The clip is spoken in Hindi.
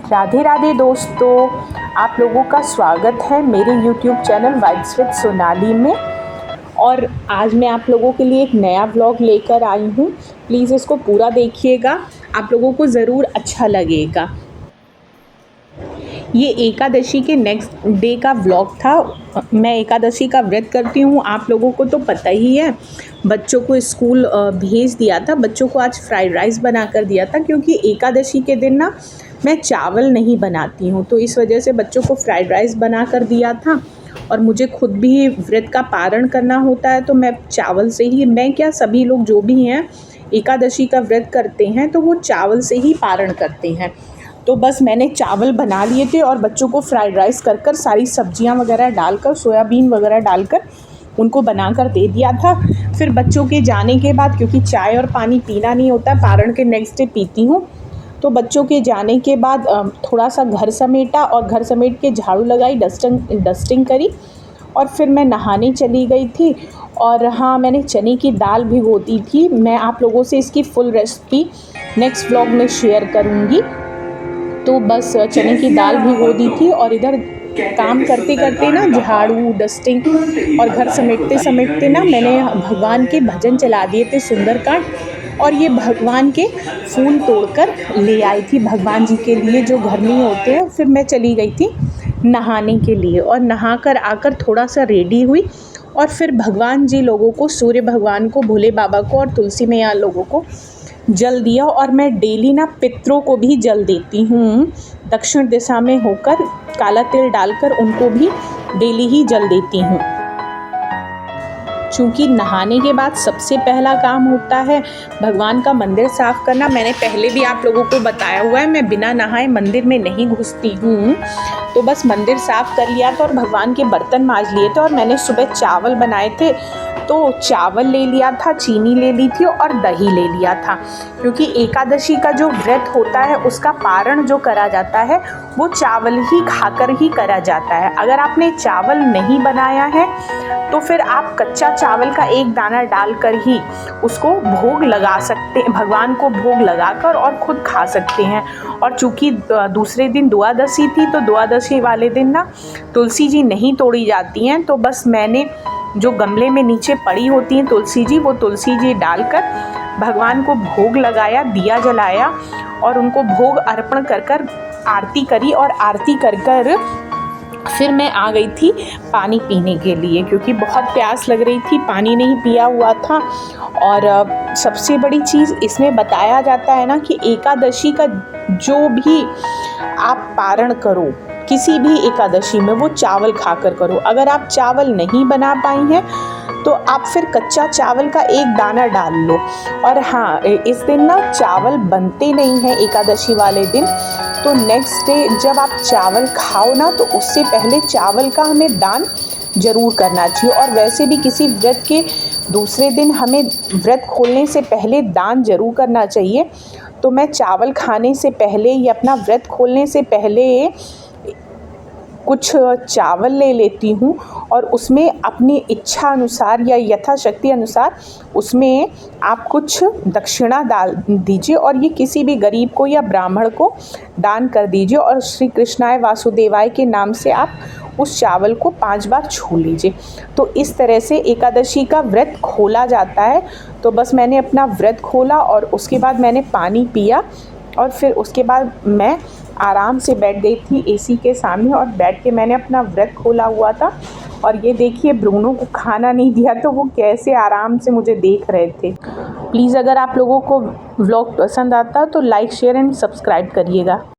राधे राधे दोस्तों, आप लोगों का स्वागत है मेरे YouTube channel vibes with Sonali में। और आज मैं आप लोगों के लिए एक नया व्लॉग लेकर आई हूँ। प्लीज़ इसको पूरा देखिएगा, आप लोगों को ज़रूर अच्छा लगेगा। ये एकादशी के नेक्स्ट डे का व्लॉग था। मैं एकादशी का व्रत करती हूँ, आप लोगों को तो पता ही है। बच्चों को स्कूल भेज दिया था, बच्चों को आज फ्राइड राइस बना कर दिया था, क्योंकि एकादशी के दिन ना मैं चावल नहीं बनाती हूँ, तो इस वजह से बच्चों को फ्राइड राइस बना कर दिया था। और मुझे खुद भी व्रत का पारण करना होता है, तो मैं चावल से ही, मैं क्या सभी लोग जो भी हैं एकादशी का व्रत करते हैं तो वो चावल से ही पारण करते हैं। तो बस मैंने चावल बना लिए थे और बच्चों को फ्राइड राइस कर सारी सब्जियां वगैरह डालकर, सोयाबीन वगैरह डालकर उनको बनाकर दे दिया था। फिर बच्चों के जाने के बाद, क्योंकि चाय और पानी पीना नहीं होता, पारण के नेक्स्ट डे पीती हूँ, तो बच्चों के जाने के बाद थोड़ा सा घर समेटा और घर समेट के झाड़ू लगाई, डस्टिंग करी और फिर मैं नहाने चली गई थी। और हाँ, मैंने चने की दाल भिगो दी थी। मैं आप लोगों से इसकी फुल रेसिपी नेक्स्ट व्लॉग में शेयर करूँगी। तो बस चने की दाल भिगो दी थी और इधर काम करते करते ना, झाड़ू डस्टिंग और घर समेटते समेटते ना, मैंने भगवान के भजन चला दिए थे सुंदरकांड। और ये भगवान के फूल तोड़कर ले आई थी भगवान जी के लिए, जो घर में होते हैं। फिर मैं चली गई थी नहाने के लिए और नहाकर आकर थोड़ा सा रेडी हुई और फिर भगवान जी लोगों को, सूर्य भगवान को, भोले बाबा को और तुलसी मैया लोगों को जल दिया। और मैं डेली ना पितरों को भी जल देती हूँ, दक्षिण दिशा में होकर काला तिल डालकर उनको भी डेली ही जल देती हूँ। चूँकि नहाने के बाद सबसे पहला काम होता है भगवान का मंदिर साफ़ करना। मैंने पहले भी आप लोगों को बताया हुआ है, मैं बिना नहाए मंदिर में नहीं घुसती हूँ। तो बस मंदिर साफ़ कर लिया था और भगवान के बर्तन मांज लिए थे। और मैंने सुबह चावल बनाए थे, तो चावल ले लिया था, चीनी ले ली थी और दही ले लिया था, क्योंकि एकादशी का जो व्रत होता है उसका पारण जो करा जाता है वो चावल ही खाकर ही करा जाता है। अगर आपने चावल नहीं बनाया है तो फिर आप कच्चा चावल का एक दाना डालकर ही उसको भोग लगा सकते हैं, भगवान को भोग लगाकर, और खुद खा सकते हैं। और चूँकि दूसरे दिन द्वादशी थी, तो द्वादशी वाले दिन ना तुलसी जी नहीं तोड़ी जाती हैं, तो बस मैंने जो गमले में नीचे पड़ी होती हैं तुलसी जी, वो तुलसी जी डालकर भगवान को भोग लगाया, दिया जलाया और उनको भोग अर्पण कर आरती करी। और आरती कर फिर मैं आ गई थी पानी पीने के लिए, क्योंकि बहुत प्यास लग रही थी, पानी नहीं पिया हुआ था। और सबसे बड़ी चीज़ इसमें बताया जाता है ना कि एकादशी का जो भी आप पारण करो, किसी भी एकादशी में, वो चावल खाकर करो। अगर आप चावल नहीं बना पाई हैं तो आप फिर कच्चा चावल का एक दाना डाल लो। और हाँ, इस दिन ना चावल बनते नहीं हैं एकादशी वाले दिन, तो नेक्स्ट डे जब आप चावल खाओ ना, तो उससे पहले चावल का हमें दान ज़रूर करना चाहिए। और वैसे भी किसी व्रत के दूसरे दिन हमें व्रत खोलने से पहले दान ज़रूर करना चाहिए। तो मैं चावल खाने से पहले या अपना व्रत खोलने से पहले कुछ चावल ले लेती हूँ और उसमें अपनी इच्छा अनुसार या यथाशक्ति अनुसार उसमें आप कुछ दक्षिणा डाल दीजिए, और ये किसी भी गरीब को या ब्राह्मण को दान कर दीजिए। और श्री कृष्णाय वासुदेवाय के नाम से आप उस चावल को 5 बार छू लीजिए। तो इस तरह से एकादशी का व्रत खोला जाता है। तो बस मैंने अपना व्रत खोला और उसके बाद मैंने पानी पिया और फिर उसके बाद मैं आराम से बैठ गई थी एसी के सामने और बैठ के मैंने अपना व्रत खोला हुआ था। और ये देखिए, ब्रूनो को खाना नहीं दिया तो वो कैसे आराम से मुझे देख रहे थे। प्लीज़ अगर आप लोगों को व्लॉग पसंद आता तो लाइक, शेयर एंड सब्सक्राइब करिएगा।